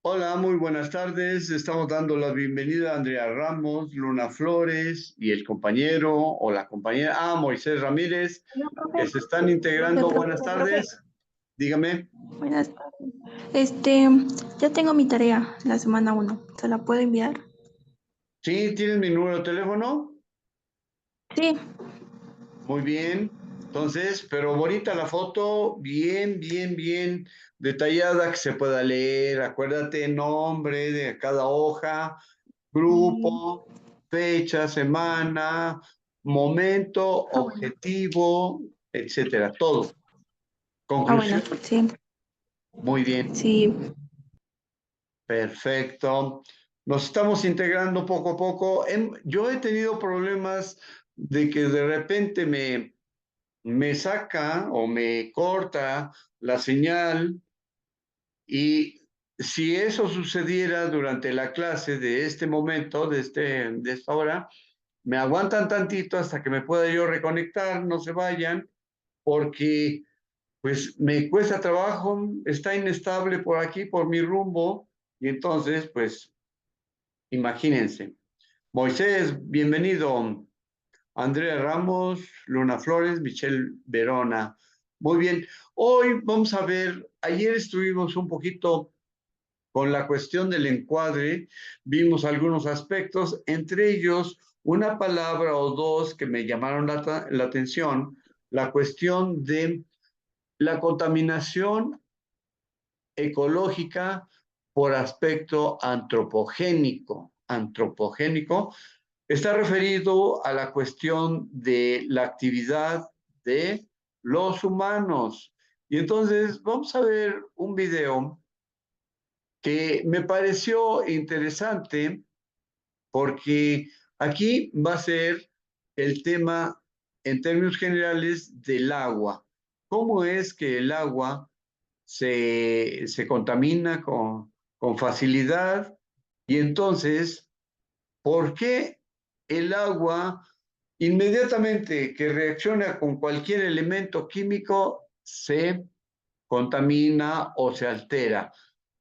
Hola, muy buenas tardes. Estamos dando la bienvenida a Andrea Ramos, Luna Flores y el compañero o la compañera, Moisés Ramírez, Hola, que profe. se están integrando. Buenas Profe, tardes. Dígame. buenas tardes. Ya tengo mi tarea, la semana 1. ¿Se la puedo enviar? Sí, ¿tienes mi número de teléfono? Sí. Muy bien. Entonces, pero bonita la foto, bien, bien, bien detallada que se pueda leer. Acuérdate, nombre de cada hoja, Y- grupo, fecha, semana, momento, Bueno. objetivo, etcétera, todo. Bueno, Conclusión, sí. muy bien, Sí. perfecto. Nos estamos integrando poco a poco. Yo he tenido problemas de que de repente me saca o me corta la señal, y si eso sucediera durante la clase de este momento, de esta hora, me aguantan tantito hasta que me pueda yo reconectar, no se vayan, porque pues me cuesta trabajo, está inestable por aquí, por mi rumbo, y entonces, pues, imagínense. Moisés, bienvenido. Andrea Ramos, Luna Flores, Michelle Verona. Muy bien. Hoy vamos a ver, ayer estuvimos un poquito con la cuestión del encuadre, vimos algunos aspectos, entre ellos una palabra o dos que me llamaron la atención, la cuestión de la contaminación ecológica por aspecto antropogénico. Antropogénico está referido a la cuestión de la actividad de los humanos. Y entonces vamos a ver un video que me pareció interesante porque aquí va a ser el tema en términos generales del agua. ¿Cómo es que el agua se contamina con facilidad? Y entonces, ¿por qué el agua inmediatamente que reacciona con cualquier elemento químico se contamina o se altera?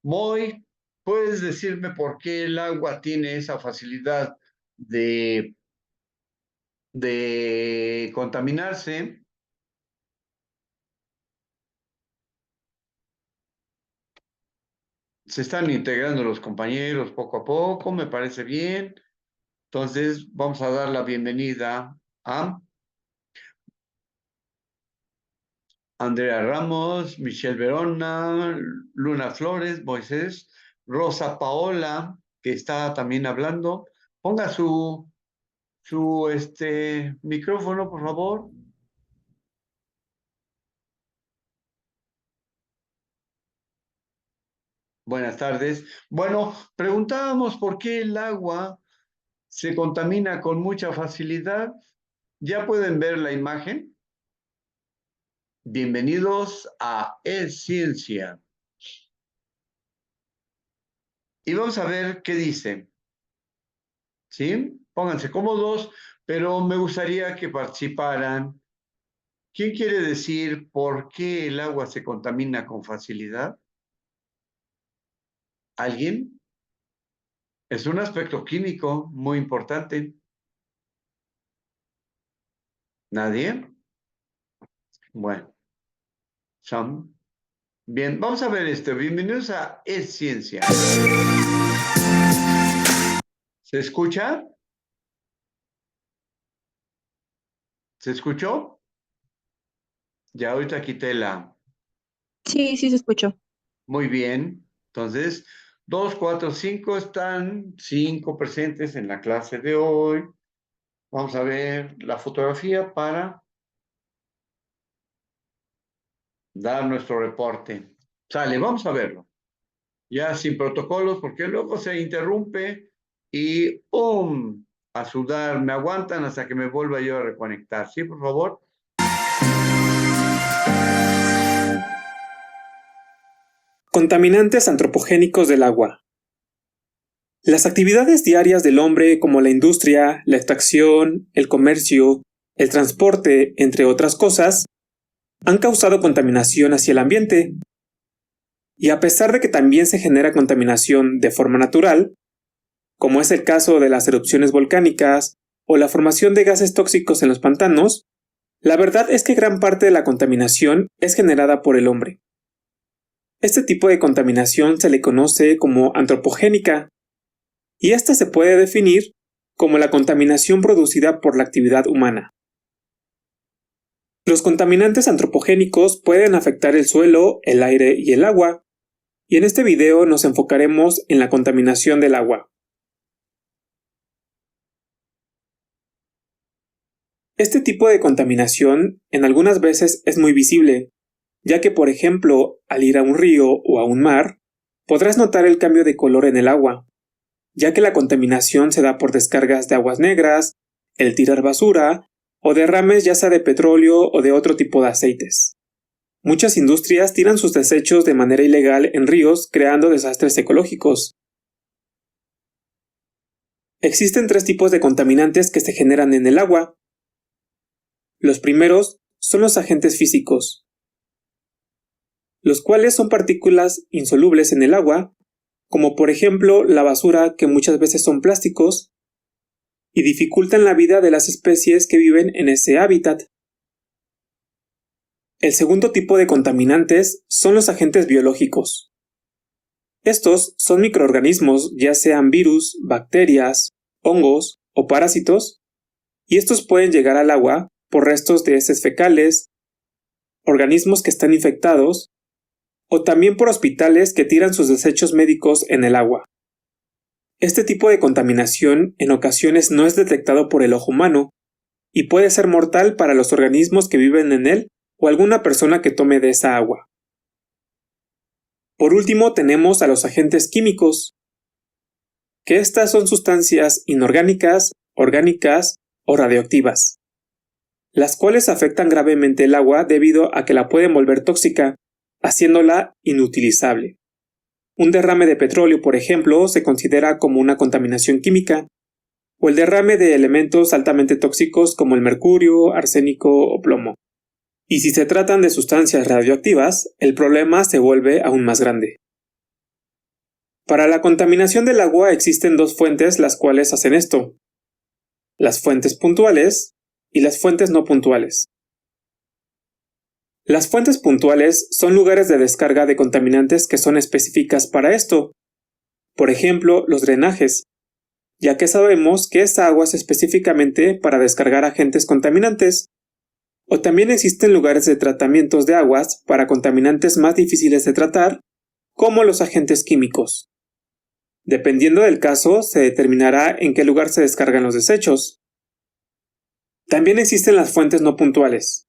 Moy, ¿puedes decirme por qué el agua tiene esa facilidad de, de contaminarse? Se están integrando los compañeros poco a poco, me parece bien. Entonces, vamos a dar la bienvenida a Andrea Ramos, Michelle Verona, Luna Flores, Moisés, Rosa Paola, que está también hablando. Ponga su micrófono, por favor. Buenas tardes. Bueno, preguntábamos por qué el agua se contamina con mucha facilidad. Ya pueden ver la imagen. Bienvenidos a Ciencia. Y vamos a ver qué dice. ¿Sí? Pónganse cómodos, pero me gustaría que participaran. ¿Quién quiere decir por qué el agua se contamina con facilidad? ¿Alguien? Es un aspecto químico muy importante. ¿Nadie? Bueno, son. Bien, vamos a ver esto. Bienvenidos a Ciencia. ¿Se escucha? ¿Se escuchó? Ya ahorita quité la. Sí, sí se escuchó. Muy bien. Entonces, 2, 4, 5 están, 5 presentes en la clase de hoy. Vamos a ver la fotografía para dar nuestro reporte. Sale, vamos a verlo. Ya sin protocolos, porque luego se interrumpe y ¡pum! A sudar. Me aguantan hasta que me vuelva yo a reconectar. ¿Sí, por favor? Contaminantes antropogénicos del agua. Las actividades diarias del hombre como la industria, la extracción, el comercio, el transporte, entre otras cosas, han causado contaminación hacia el ambiente. Y a pesar de que también se genera contaminación de forma natural, como es el caso de las erupciones volcánicas o la formación de gases tóxicos en los pantanos, la verdad es que gran parte de la contaminación es generada por el hombre. Este tipo de contaminación se le conoce como antropogénica, y esta se puede definir como la contaminación producida por la actividad humana. Los contaminantes antropogénicos pueden afectar el suelo, el aire y el agua, y en este video nos enfocaremos en la contaminación del agua. Este tipo de contaminación en algunas veces es muy visible, ya que por ejemplo, al ir a un río o a un mar, podrás notar el cambio de color en el agua, ya que la contaminación se da por descargas de aguas negras, el tirar basura o derrames ya sea de petróleo o de otro tipo de aceites. Muchas industrias tiran sus desechos de manera ilegal en ríos, creando desastres ecológicos. Existen 3 tipos de contaminantes que se generan en el agua. Los primeros son los agentes físicos, los cuales son partículas insolubles en el agua, como por ejemplo la basura, que muchas veces son plásticos, y dificultan la vida de las especies que viven en ese hábitat. El segundo tipo de contaminantes son los agentes biológicos. Estos son microorganismos, ya sean virus, bacterias, hongos o parásitos, y estos pueden llegar al agua por restos de heces fecales, organismos que están infectados, o también por hospitales que tiran sus desechos médicos en el agua. Este tipo de contaminación en ocasiones no es detectado por el ojo humano y puede ser mortal para los organismos que viven en él o alguna persona que tome de esa agua. Por último tenemos a los agentes químicos, que estas son sustancias inorgánicas, orgánicas o radioactivas, las cuales afectan gravemente el agua debido a que la pueden volver tóxica, haciéndola inutilizable. Un derrame de petróleo, por ejemplo, se considera como una contaminación química, o el derrame de elementos altamente tóxicos como el mercurio, arsénico o plomo. Y si se tratan de sustancias radioactivas, el problema se vuelve aún más grande. Para la contaminación del agua existen 2 fuentes las cuales hacen esto: las fuentes puntuales y las fuentes no puntuales. Las fuentes puntuales son lugares de descarga de contaminantes que son específicas para esto. Por ejemplo, los drenajes, ya que sabemos que esta agua es específicamente para descargar agentes contaminantes. O también existen lugares de tratamientos de aguas para contaminantes más difíciles de tratar, como los agentes químicos. Dependiendo del caso, se determinará en qué lugar se descargan los desechos. También existen las fuentes no puntuales,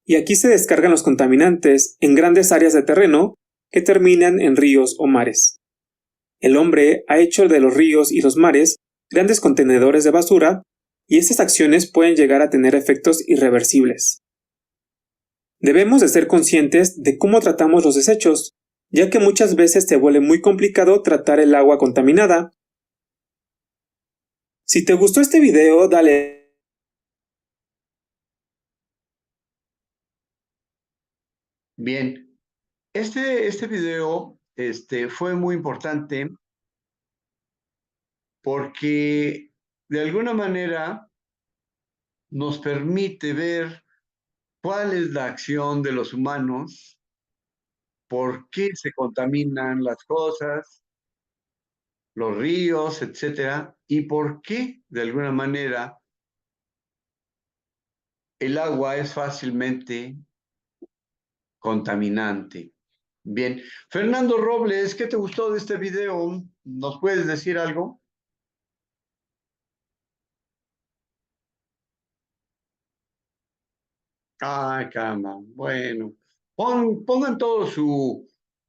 y aquí se descargan los contaminantes en grandes áreas de terreno que terminan en ríos o mares. El hombre ha hecho de los ríos y los mares grandes contenedores de basura, y estas acciones pueden llegar a tener efectos irreversibles. Debemos de ser conscientes de cómo tratamos los desechos, ya que muchas veces se vuelve muy complicado tratar el agua contaminada. Si te gustó este video, dale. Bien, este video fue muy importante porque de alguna manera nos permite ver cuál es la acción de los humanos, por qué se contaminan las cosas, los ríos, etcétera, y por qué de alguna manera el agua es fácilmente contaminante. Bien, Fernando Robles, ¿qué te gustó de este video? ¿Nos puedes decir algo? Ay, cama. Bueno, pongan todo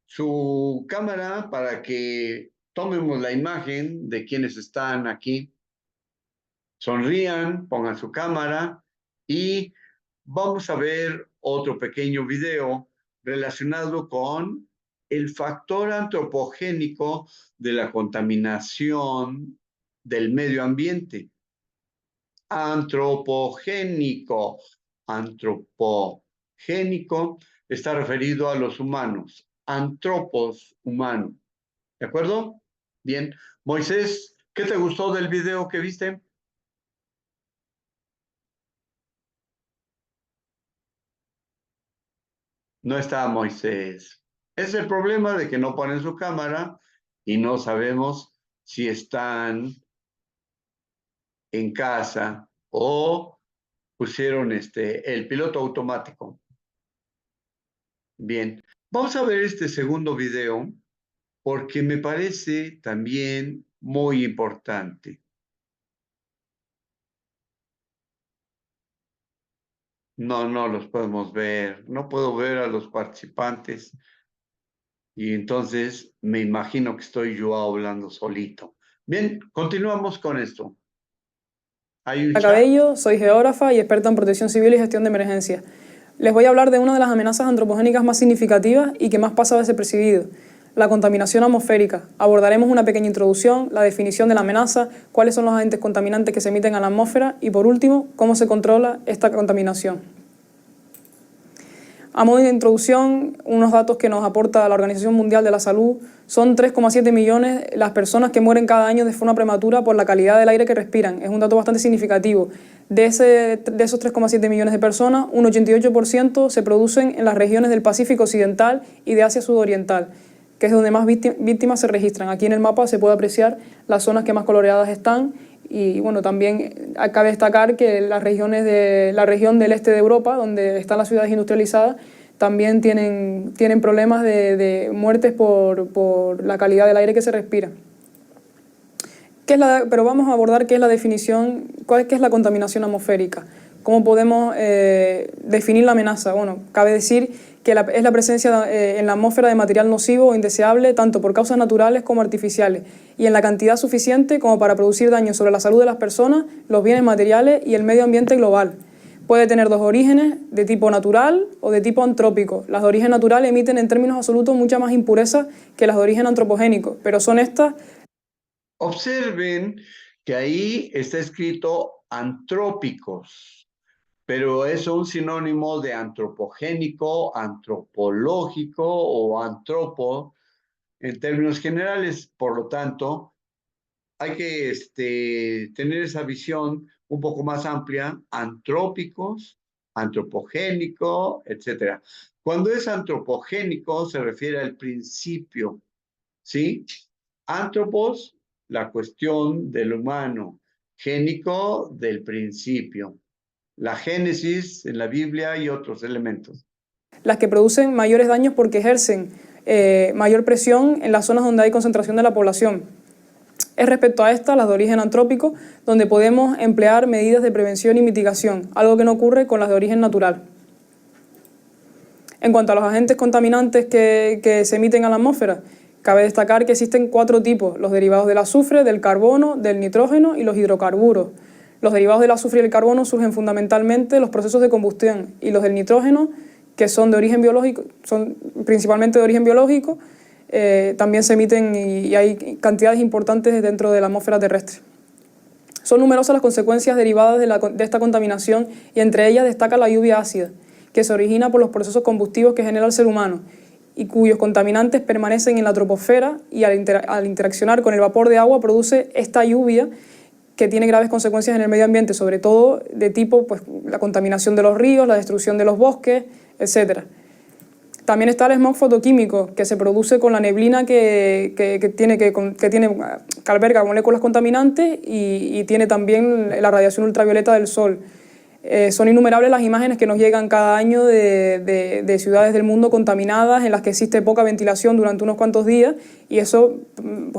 su cámara para que tomemos la imagen de quienes están aquí. Sonrían, pongan su cámara y vamos a ver otro pequeño video relacionado con el factor antropogénico de la contaminación del medio ambiente. Antropogénico. Antropogénico está referido a los humanos. antropos, humano. ¿De acuerdo? Bien. Moisés, ¿qué te gustó del video que viste? No está Moisés. Es el problema de que no ponen su cámara y no sabemos si están en casa o pusieron el piloto automático. Bien, vamos a ver este segundo video porque me parece también muy importante. No los podemos ver, no puedo ver a los participantes y entonces me imagino que estoy yo hablando solito. Bien, continuamos con esto. Hay un chat. Cabello, soy geógrafa y experta en protección civil y gestión de emergencias. Les voy a hablar de una de las amenazas antropogénicas más significativas y que más pasa desapercibido, la contaminación atmosférica. Abordaremos una pequeña introducción, la definición de la amenaza, cuáles son los agentes contaminantes que se emiten a la atmósfera y, por último, cómo se controla esta contaminación. A modo de introducción, unos datos que nos aporta la Organización Mundial de la Salud: son 3,7 millones las personas que mueren cada año de forma prematura por la calidad del aire que respiran. Es un dato bastante significativo. De esos 3,7 millones de personas, un 88% se producen en las regiones del Pacífico Occidental y de Asia Sudoriental, que es donde más víctimas se registran. Aquí en el mapa se puede apreciar las zonas que más coloreadas están. Y bueno, también cabe destacar que la región del este de Europa, donde están las ciudades industrializadas, también tienen problemas de muertes por la calidad del aire que se respira. Pero vamos a abordar qué es la definición, qué es la contaminación atmosférica. ¿Cómo podemos definir la amenaza? Bueno, cabe decir que es la presencia en la atmósfera de material nocivo o indeseable, tanto por causas naturales como artificiales, y en la cantidad suficiente como para producir daño sobre la salud de las personas, los bienes materiales y el medio ambiente global. Puede tener dos orígenes, de tipo natural o de tipo antrópico. Las de origen natural emiten en términos absolutos mucha más impureza que las de origen antropogénico, pero son estas... Observen que ahí está escrito antrópicos, pero es un sinónimo de antropogénico, antropológico o antropo en términos generales. Por lo tanto, hay que tener esa visión un poco más amplia: antrópicos, antropogénico, etc. Cuando es antropogénico se refiere al principio, ¿sí? Antropos, la cuestión del humano; génico, del principio. La génesis en la Biblia y otros elementos. Las que producen mayores daños porque ejercen mayor presión en las zonas donde hay concentración de la población. Es respecto a estas, las de origen antrópico, donde podemos emplear medidas de prevención y mitigación, algo que no ocurre con las de origen natural. En cuanto a los agentes contaminantes que se emiten a la atmósfera, cabe destacar que existen 4 tipos: los derivados del azufre, del carbono, del nitrógeno y los hidrocarburos. Los derivados del azufre y del carbono surgen fundamentalmente de los procesos de combustión, y los del nitrógeno, que son de origen biológico, son principalmente de origen biológico, también se emiten y hay cantidades importantes dentro de la atmósfera terrestre. Son numerosas las consecuencias derivadas de esta contaminación, y entre ellas destaca la lluvia ácida, que se origina por los procesos combustivos que genera el ser humano y cuyos contaminantes permanecen en la troposfera, y al interaccionar con el vapor de agua produce esta lluvia que tiene graves consecuencias en el medio ambiente, sobre todo de tipo la contaminación de los ríos, la destrucción de los bosques, etc. También está el smog fotoquímico, que se produce con la neblina que alberga moléculas contaminantes y tiene también la radiación ultravioleta del sol. Son innumerables las imágenes que nos llegan cada año de ciudades del mundo contaminadas, en las que existe poca ventilación durante unos cuantos días, y eso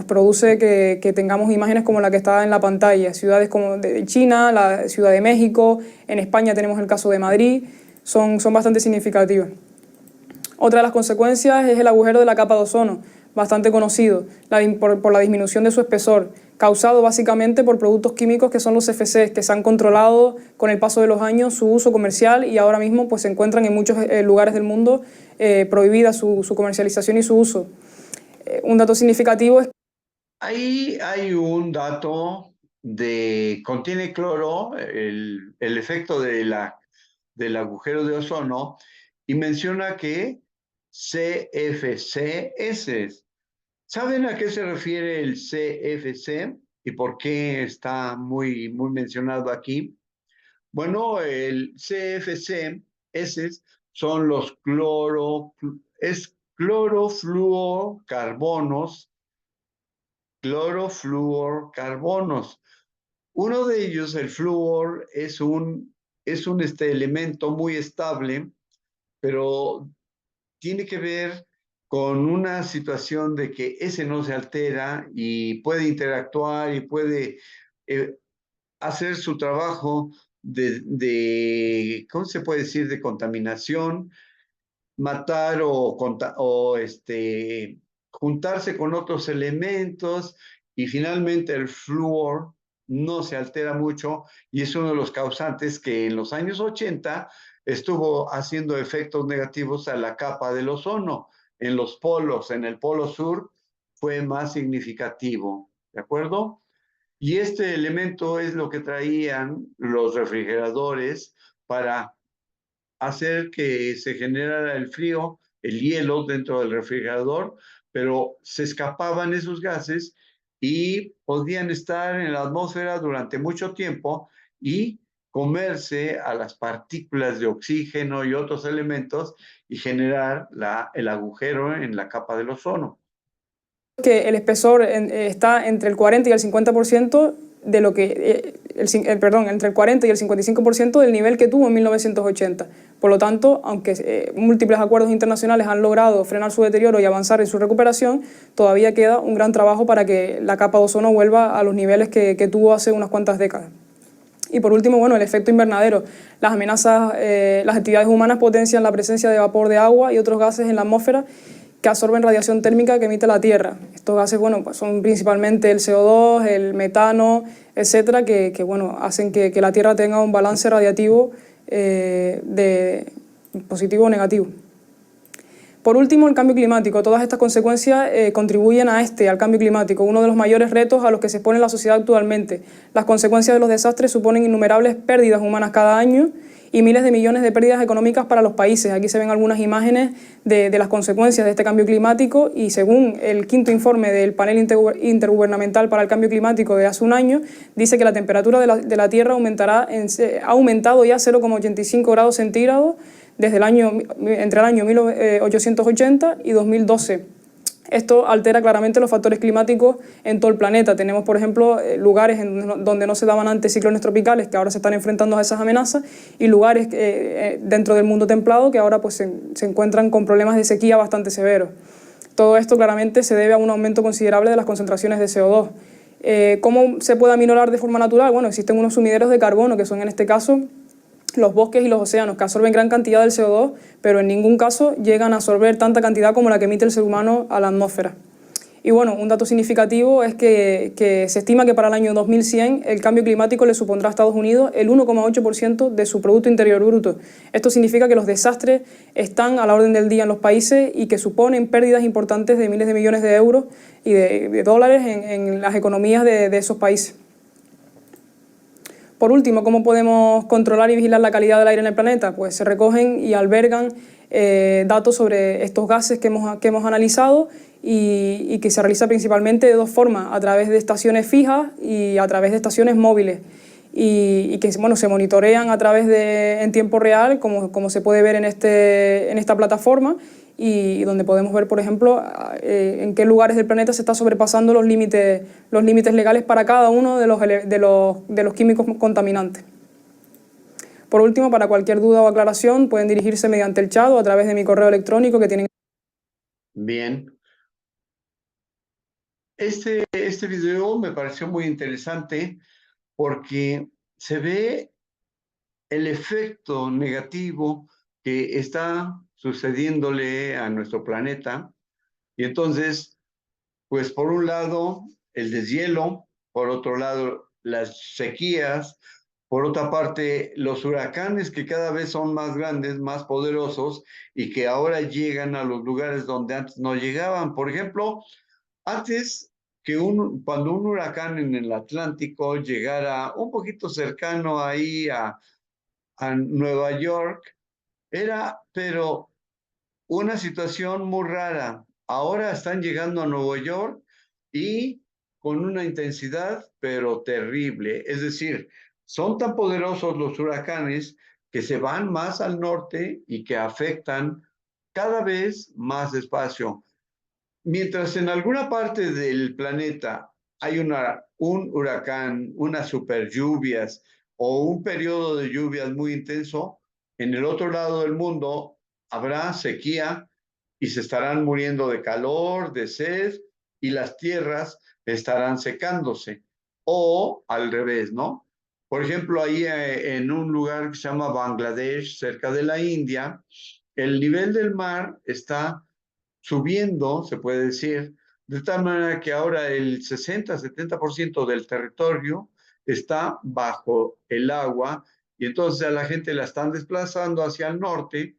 produce que tengamos imágenes como la que está en la pantalla. Ciudades como de China, la Ciudad de México, en España tenemos el caso de Madrid, son bastante significativas. Otra de las consecuencias es el agujero de la capa de ozono, bastante conocido, por la disminución de su espesor, causado básicamente por productos químicos que son los CFCs, que se han controlado con el paso de los años su uso comercial, y ahora mismo se encuentran en muchos lugares del mundo prohibida su comercialización y su uso. Un dato significativo es... Ahí hay un dato contiene cloro, el efecto del agujero de ozono, y menciona que CFCs. ¿Saben a qué se refiere el CFC y por qué está muy mencionado aquí? Bueno, el CFC, esos son los clorofluorcarbonos. Uno de ellos, el flúor, es un elemento muy estable, pero tiene que ver con una situación de que ese no se altera y puede interactuar y puede hacer su trabajo ¿cómo se puede decir?, de contaminación, matar o juntarse con otros elementos, y finalmente el flúor no se altera mucho y es uno de los causantes que en los años 80 estuvo haciendo efectos negativos a la capa del ozono. En los polos, en el polo sur, fue más significativo, ¿de acuerdo? Y este elemento es lo que traían los refrigeradores para hacer que se generara el frío, el hielo dentro del refrigerador, pero se escapaban esos gases y podían estar en la atmósfera durante mucho tiempo y comerse a las partículas de oxígeno y otros elementos y generar el agujero en la capa del ozono. Que el espesor está entre el 40 y el 50% de lo que, entre el 40 y el 55% del nivel que tuvo en 1980. Por lo tanto, aunque múltiples acuerdos internacionales han logrado frenar su deterioro y avanzar en su recuperación, todavía queda un gran trabajo para que la capa de ozono vuelva a los niveles que tuvo hace unas cuantas décadas. Y por último, bueno, el efecto invernadero. Las amenazas, las actividades humanas potencian la presencia de vapor de agua y otros gases en la atmósfera que absorben radiación térmica que emite la Tierra. Estos gases, bueno, pues son principalmente el CO2, el metano, etcétera, que bueno, hacen que la Tierra tenga un balance radiativo de positivo o negativo. Por último, el cambio climático. Todas estas consecuencias contribuyen al cambio climático, uno de los mayores retos a los que se expone la sociedad actualmente. Las consecuencias de los desastres suponen innumerables pérdidas humanas cada año y miles de millones de pérdidas económicas para los países. Aquí se ven algunas imágenes de las consecuencias de este cambio climático y según el 5º informe del Panel Intergubernamental para el Cambio Climático de hace un año, dice que la temperatura de la Tierra ha aumentado ya 0,85 grados centígrados entre el año 1880 y 2012. Esto altera claramente los factores climáticos en todo el planeta. Tenemos, por ejemplo, lugares donde no se daban antes ciclones tropicales que ahora se están enfrentando a esas amenazas y lugares dentro del mundo templado que ahora pues, se encuentran con problemas de sequía bastante severos. Todo esto claramente se debe a un aumento considerable de las concentraciones de CO2. ¿Cómo se puede aminorar de forma natural? Bueno, existen unos sumideros de carbono que son en este caso los bosques y los océanos, que absorben gran cantidad del CO2, pero en ningún caso llegan a absorber tanta cantidad como la que emite el ser humano a la atmósfera. Y bueno, un dato significativo es que se estima que para el año 2100 el cambio climático le supondrá a Estados Unidos el 1,8% de su Producto Interior Bruto. Esto significa que los desastres están a la orden del día en los países y que suponen pérdidas importantes de miles de millones de euros y de dólares en las economías de esos países. Por último, ¿cómo podemos controlar y vigilar la calidad del aire en el planeta? Pues se recogen y albergan datos sobre estos gases que hemos analizado y que se realiza principalmente de dos formas, a través de estaciones fijas y a través de estaciones móviles. Y que bueno, se monitorean a través en tiempo real, como se puede ver en esta plataforma, y donde podemos ver, por ejemplo, en qué lugares del planeta se está sobrepasando los límites legales para cada uno de los químicos contaminantes. Por último, para cualquier duda o aclaración, pueden dirigirse mediante el chat o a través de mi correo electrónico que tienen. Bien. Este video me pareció muy interesante porque se ve el efecto negativo que está sucediéndole a nuestro planeta. Y entonces, pues por un lado, el deshielo, por otro lado, las sequías, por otra parte, los huracanes que cada vez son más grandes, más poderosos y que ahora llegan a los lugares donde antes no llegaban. Por ejemplo, antes cuando un huracán en el Atlántico llegara un poquito cercano ahí a Nueva York, pero una situación muy rara. Ahora están llegando a Nueva York y con una intensidad, pero terrible. Es decir, son tan poderosos los huracanes que se van más al norte y que afectan cada vez más despacio. Mientras en alguna parte del planeta hay un huracán, unas super lluvias o un periodo de lluvias muy intenso, en el otro lado del mundo habrá sequía y se estarán muriendo de calor, de sed, y las tierras estarán secándose. O al revés, ¿no? Por ejemplo, ahí en un lugar que se llama Bangladesh, cerca de la India, el nivel del mar está subiendo, se puede decir, de tal manera que ahora el 60-70% del territorio está bajo el agua y entonces a la gente la están desplazando hacia el norte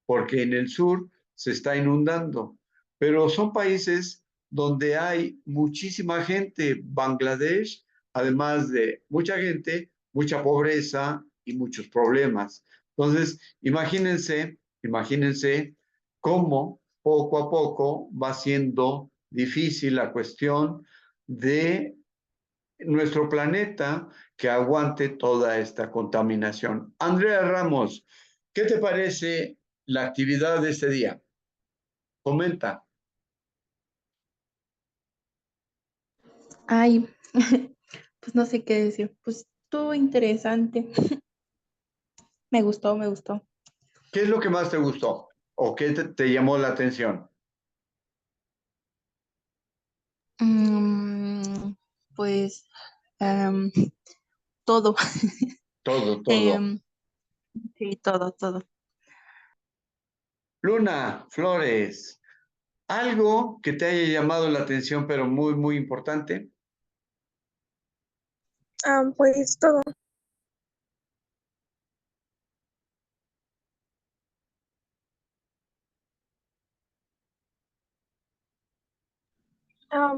porque en el sur se está inundando. Pero son países donde hay muchísima gente. Bangladesh, además de mucha gente, mucha pobreza y muchos problemas. Entonces, imagínense cómo poco a poco va siendo difícil la cuestión de nuestro planeta que aguante toda esta contaminación. Andrea Ramos, ¿qué te parece la actividad de este día? Comenta. Ay, pues no sé qué decir. Pues estuvo interesante. Me gustó, me gustó. ¿Qué es lo que más te gustó o qué te llamó la atención? Mm, pues em, todo. Todo, todo. Em, sí, todo, todo. Luna, Flores, algo que te haya llamado la atención, pero muy, muy importante. Pues todo.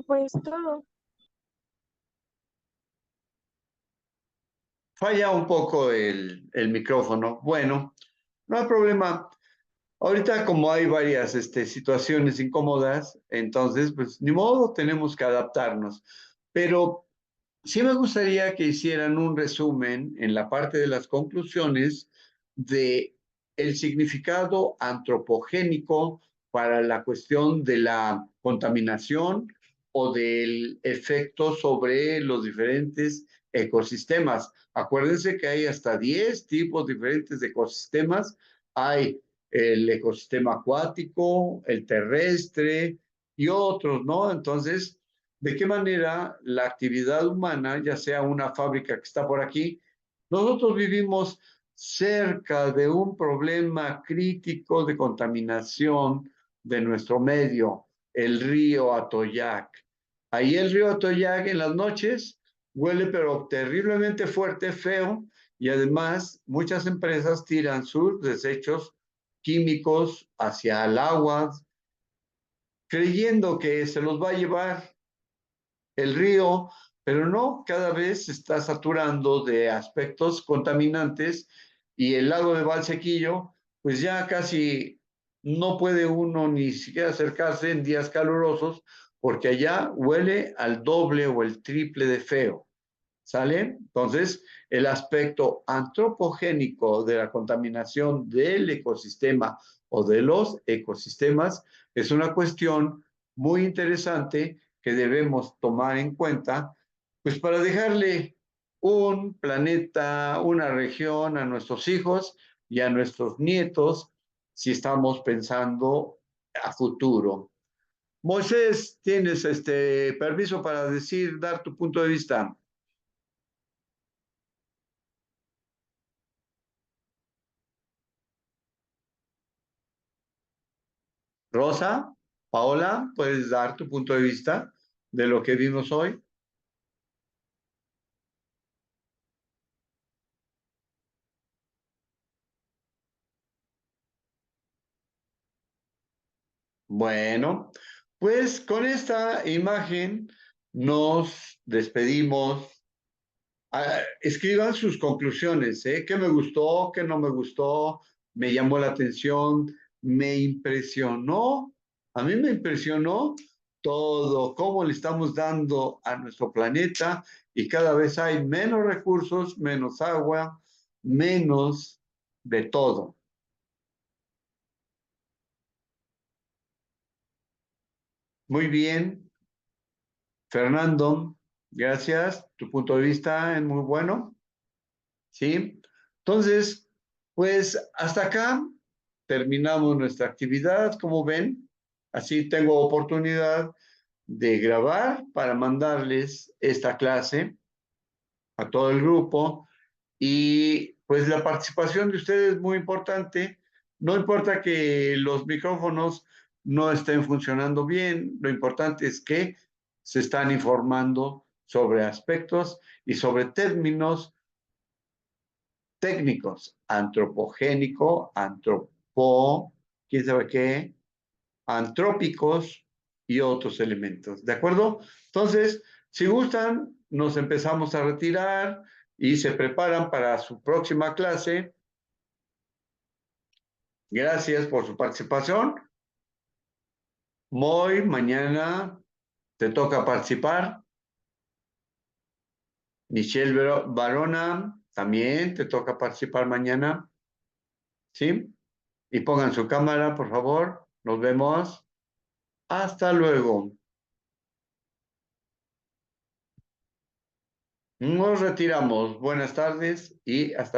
Pues todo. Falla un poco el micrófono. Bueno, no hay problema. Ahorita como hay varias situaciones incómodas, entonces pues ni modo, tenemos que adaptarnos. Pero sí me gustaría que hicieran un resumen en la parte de las conclusiones de el significado antropogénico para la cuestión de la contaminación o del efecto sobre los diferentes ecosistemas. Acuérdense que hay hasta 10 tipos diferentes de ecosistemas. Hay el ecosistema acuático, el terrestre y otros, ¿no? Entonces, ¿de qué manera la actividad humana, ya sea una fábrica que está por aquí, nosotros vivimos cerca de un problema crítico de contaminación de nuestro medio, el río Atoyac? Ahí el río Atoyac en las noches huele pero terriblemente fuerte, feo, y además muchas empresas tiran sus desechos químicos hacia el agua, creyendo que se los va a llevar el río, pero no, cada vez se está saturando de aspectos contaminantes y el lago de Valsequillo, pues ya casi no puede uno ni siquiera acercarse en días calurosos porque allá huele al doble o el triple de feo. ¿Sale? Entonces, el aspecto antropogénico de la contaminación del ecosistema o de los ecosistemas es una cuestión muy interesante que debemos tomar en cuenta, pues para dejarle un planeta, una región a nuestros hijos y a nuestros nietos si estamos pensando a futuro. Moisés, tienes permiso para decir, dar tu punto de vista. Rosa, Paola, ¿puedes dar tu punto de vista de lo que vimos hoy? Bueno, pues con esta imagen nos despedimos. Escriban sus conclusiones, ¿eh? ¿Qué me gustó? ¿Qué no me gustó? ¿Me llamó la atención? me impresionó, a mí me impresionó todo, cómo le estamos dando a nuestro planeta y cada vez hay menos recursos, menos agua, menos de todo. Muy bien, Fernando, gracias. Tu punto de vista es muy bueno. ¿Sí? Entonces, pues hasta acá terminamos nuestra actividad, como ven. Así tengo oportunidad de grabar para mandarles esta clase a todo el grupo y pues la participación de ustedes es muy importante. No importa que los micrófonos no estén funcionando bien, lo importante es que se están informando sobre aspectos y sobre términos técnicos, antropogénico, quién sabe qué, antrópicos y otros elementos, ¿de acuerdo? Entonces, si gustan, nos empezamos a retirar y se preparan para su próxima clase. Gracias por su participación. Moy, mañana te toca participar. Michelle Barona, también te toca participar mañana. ¿Sí? Y pongan su cámara, por favor. Nos vemos. Hasta luego. Nos retiramos. Buenas tardes y hasta